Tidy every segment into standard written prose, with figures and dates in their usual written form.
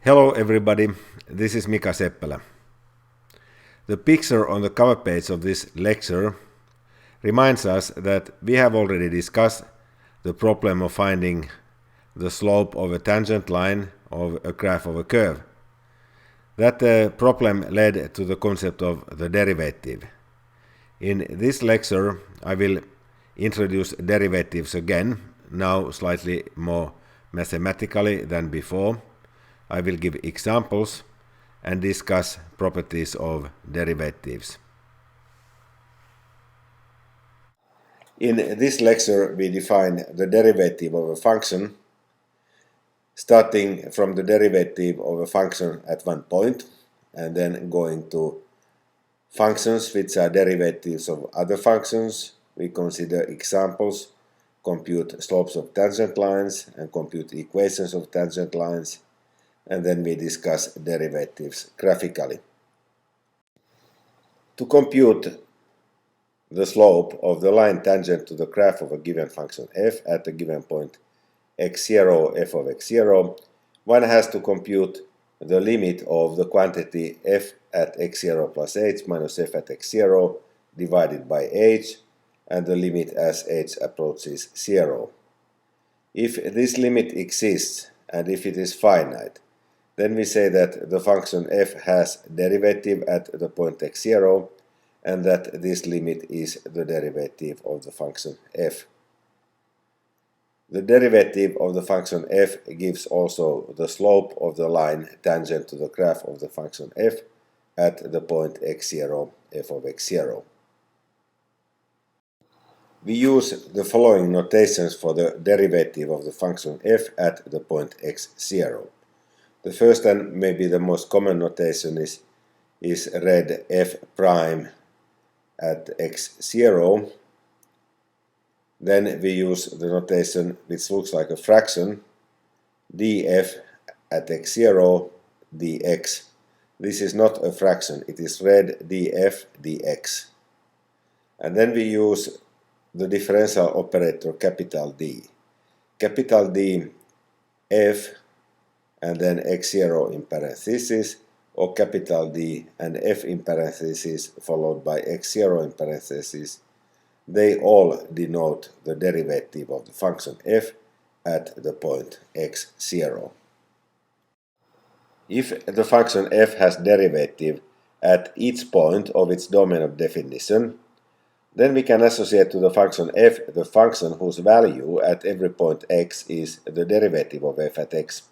Hello everybody, this is Mika Seppälä. The picture on the cover page of this lecture reminds us that we have already discussed the problem of finding the slope of a tangent line of a graph of a curve. That problem led to the concept of the derivative. In this lecture I will introduce derivatives again, now slightly more mathematically than before. I will give examples and discuss properties of derivatives. In this lecture we define the derivative of a function, starting from the derivative of a function at one point and then going to functions which are derivatives of other functions. We consider examples, compute slopes of tangent lines and compute equations of tangent lines, and then we discuss derivatives graphically. To compute the slope of the line tangent to the graph of a given function f at a given point x0 f of x0, one has to compute the limit of the quantity f at x0 plus h minus f at x0 divided by h, and the limit as h approaches 0. If this limit exists and if it is finite, then we say that the function f has derivative at the point x0 and that this limit is the derivative of the function f. The derivative of the function f gives also the slope of the line tangent to the graph of the function f at the point x0 f of x0. We use the following notations for the derivative of the function f at the point x0. The first and maybe the most common notation is read f prime at x0. Then we use the notation which looks like a fraction, df at x0 dx. This is not a fraction, it is read df dx. And then we use the differential operator capital D. Capital D f and then x0 in parentheses, or capital D and f in parentheses followed by x0 in parentheses. They all denote the derivative of the function f at the point x0. If the function f has derivative at each point of its domain of definition, then we can associate to the function f the function whose value at every point x is the derivative of f at x.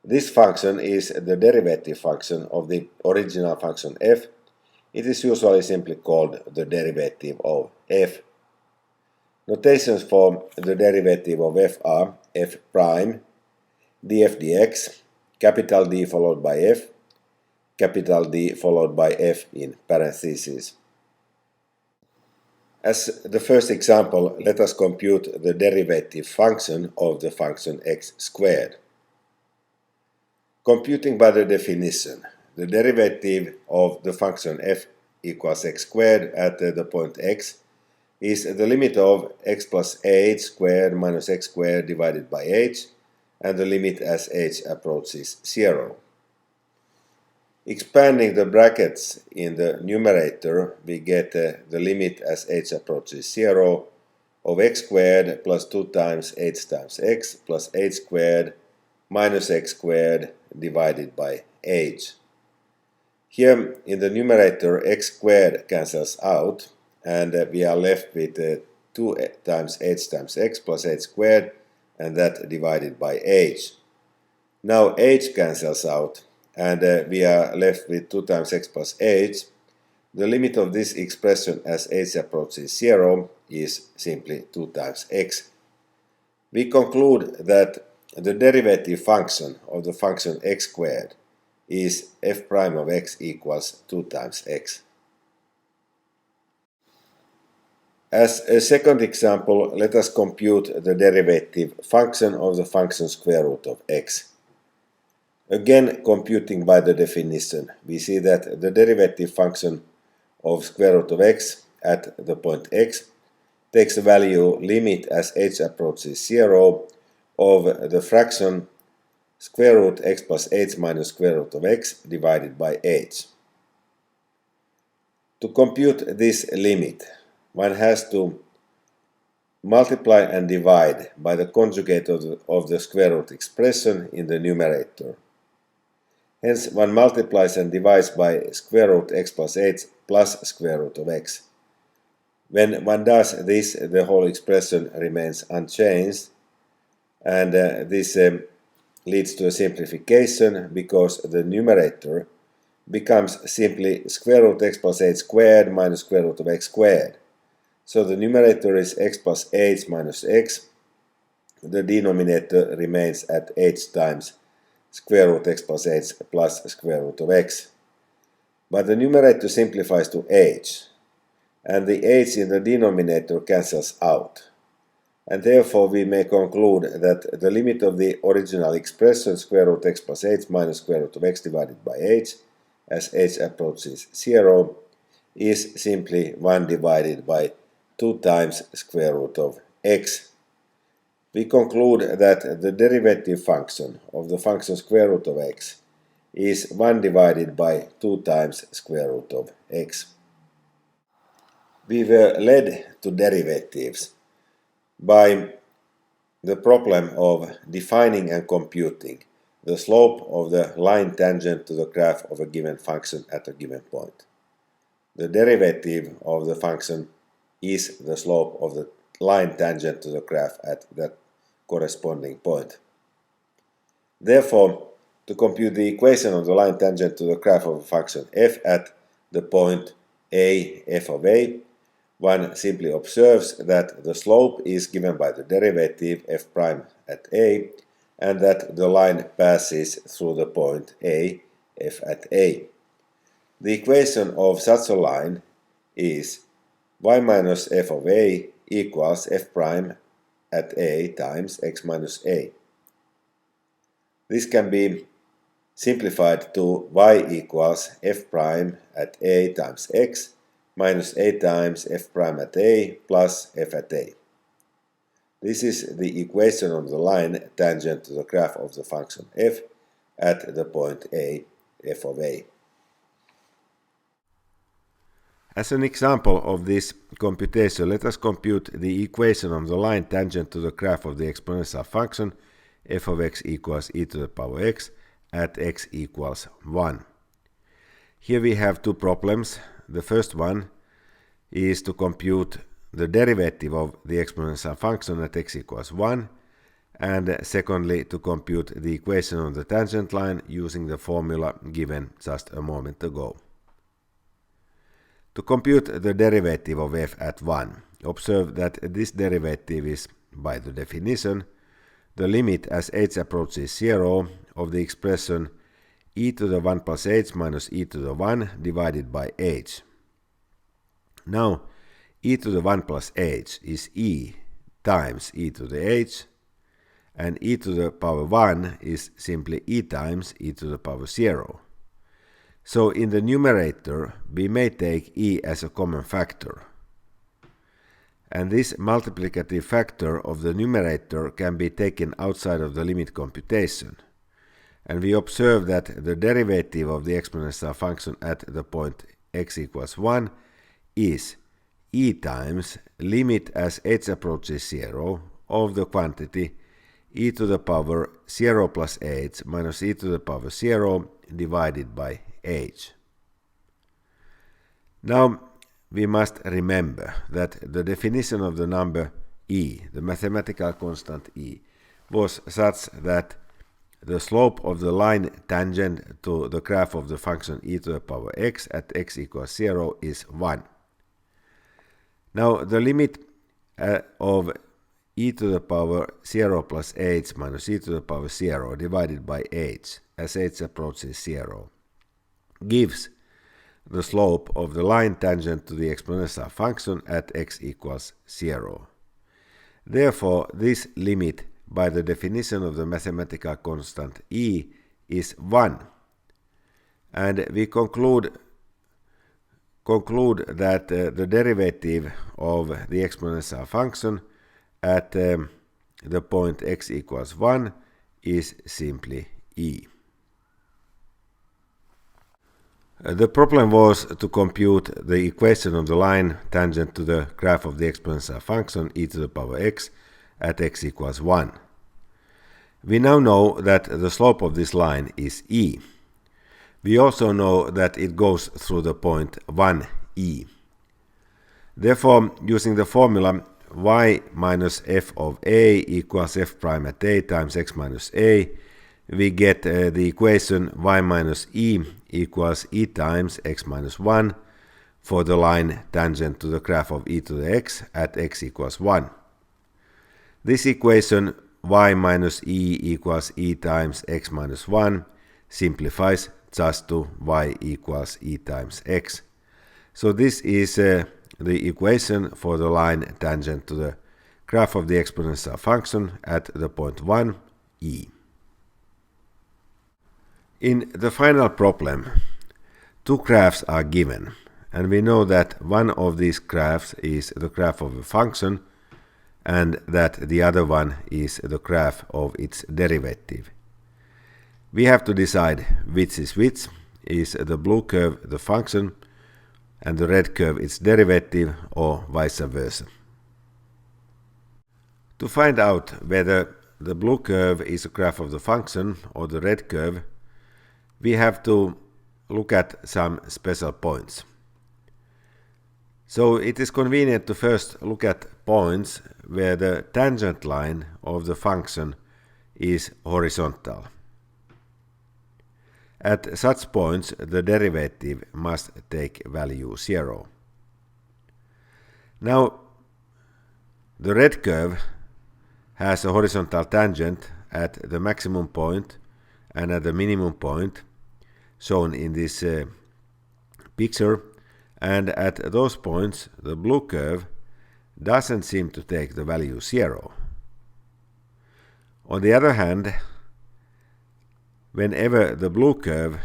This function is the derivative function of the original function f. It is usually simply called the derivative of f. Notations for the derivative of f are f prime, df dx, capital D followed by f, capital D followed by f in parentheses. As the first example, let us compute the derivative function of the function x squared. Computing by the definition, the derivative of the function f equals x squared at the point x is the limit of x plus h squared minus x squared divided by h, and the limit as h approaches 0. Expanding the brackets in the numerator, we get the limit as h approaches 0 of x squared plus 2 times h times x plus h squared minus x squared divided by h. Here in the numerator x squared cancels out and we are left with 2 times h times x plus h squared, and that divided by h. Now h cancels out and we are left with 2 times x plus h. The limit of this expression as h approaches 0 is simply 2 times x. We conclude that the derivative function of the function x squared is f prime of x equals 2 times x. As a second example, let us compute the derivative function of the function square root of x. Again, computing by the definition, we see that the derivative function of square root of x at the point x takes the value limit as h approaches 0 of the fraction square root x plus h minus square root of x divided by h. To compute this limit, one has to multiply and divide by the conjugate of the square root expression in the numerator. Hence, one multiplies and divides by square root x plus h plus square root of x. When one does this, the whole expression remains unchanged, and this leads to a simplification because the numerator becomes simply square root x plus h squared minus square root of x squared. So the numerator is x plus h minus x. The denominator remains at h times square root x plus h plus square root of x. But the numerator simplifies to h, and the h in the denominator cancels out. And therefore we may conclude that the limit of the original expression square root x plus h minus square root of x divided by h, as h approaches 0, is simply 1 divided by 2 times square root of x. We conclude that the derivative function of the function square root of x is 1 divided by 2 times square root of x. We were led to derivatives by the problem of defining and computing the slope of the line tangent to the graph of a given function at a given point. The derivative of the function is the slope of the line tangent to the graph at that corresponding point. Therefore, to compute the equation of the line tangent to the graph of a function f at the point a, f of a, one simply observes that the slope is given by the derivative f prime at a, and that the line passes through the point a, f at a. The equation of such a line is y minus f of a equals f prime at a times x minus a. This can be simplified to y equals f prime at a times x minus a times f prime at a plus f at a. This is the equation of the line tangent to the graph of the function f at the point a, f of a. As an example of this computation, let us compute the equation of the line tangent to the graph of the exponential function f of x equals e to the power x at x equals 1. Here we have two problems. The first one is to compute the derivative of the exponential function at x equals 1, and secondly to compute the equation of the tangent line using the formula given just a moment ago. To compute the derivative of f at 1, observe that this derivative is, by the definition, the limit as h approaches 0 of the expression e to the 1 plus h minus e to the 1 divided by h. Now, e to the 1 plus h is e times e to the h, and e to the power 1 is simply e times e to the power 0. So in the numerator, we may take e as a common factor. And this multiplicative factor of the numerator can be taken outside of the limit computation. And we observe that the derivative of the exponential function at the point x equals 1 is e times limit as h approaches 0 of the quantity e to the power 0 plus h minus e to the power 0 divided by h. Now we must remember that the definition of the number e, the mathematical constant e, was such that the slope of the line tangent to the graph of the function e to the power x at x equals 0 is 1. Now the limit of e to the power 0 plus h minus e to the power 0 divided by h as h approaches 0 gives the slope of the line tangent to the exponential function at x equals 0. Therefore, this limit by the definition of the mathematical constant e is 1. And we conclude that the derivative of the exponential function at the point x equals 1 is simply e. The problem was to compute the equation of the line tangent to the graph of the exponential function e to the power x at x equals 1. We now know that the slope of this line is e. We also know that it goes through the point 1e. Therefore, using the formula y minus f of a equals f prime at a times x minus a, we get the equation y minus e equals e times x minus 1 for the line tangent to the graph of e to the x at x equals 1. This equation y minus e equals e times x minus 1 simplifies just to y equals e times x. So this is the equation for the line tangent to the graph of the exponential function at the point 1, e. In the final problem, two graphs are given, and we know that one of these graphs is the graph of a function and that the other one is the graph of its derivative. We have to decide which is which. Is the blue curve the function and the red curve its derivative, or vice versa. To find out whether the blue curve is a graph of the function or the red curve, we have to look at some special points. So it is convenient to first look at points where the tangent line of the function is horizontal. At such points, the derivative must take value 0. Now, the red curve has a horizontal tangent at the maximum point and at the minimum point, shown in this picture, and at those points, the blue curve doesn't seem to take the value 0. On the other hand, whenever the blue curve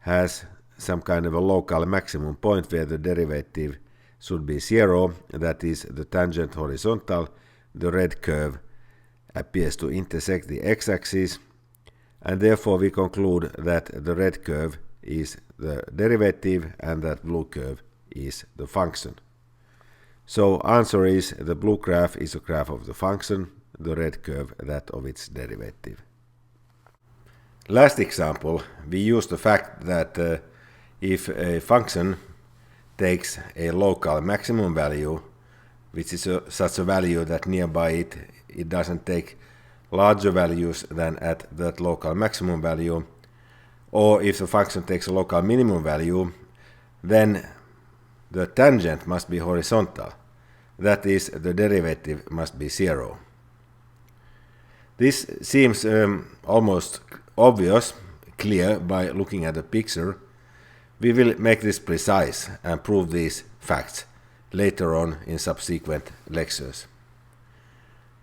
has some kind of a local maximum point where the derivative should be 0, that is the tangent horizontal, the red curve appears to intersect the x-axis, and therefore we conclude that the red curve is the derivative and that blue curve is the function. So answer is the blue graph is a graph of the function, the red curve that of its derivative. Last example, we use the fact that if a function takes a local maximum value, which is such a value that nearby it doesn't take larger values than at that local maximum value, or if the function takes a local minimum value, then the tangent must be horizontal. That is, the derivative must be 0. This seems almost obvious, clear by looking at the picture. We will make this precise and prove these facts later on in subsequent lectures.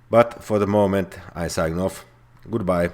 But for the moment, I sign off. Goodbye.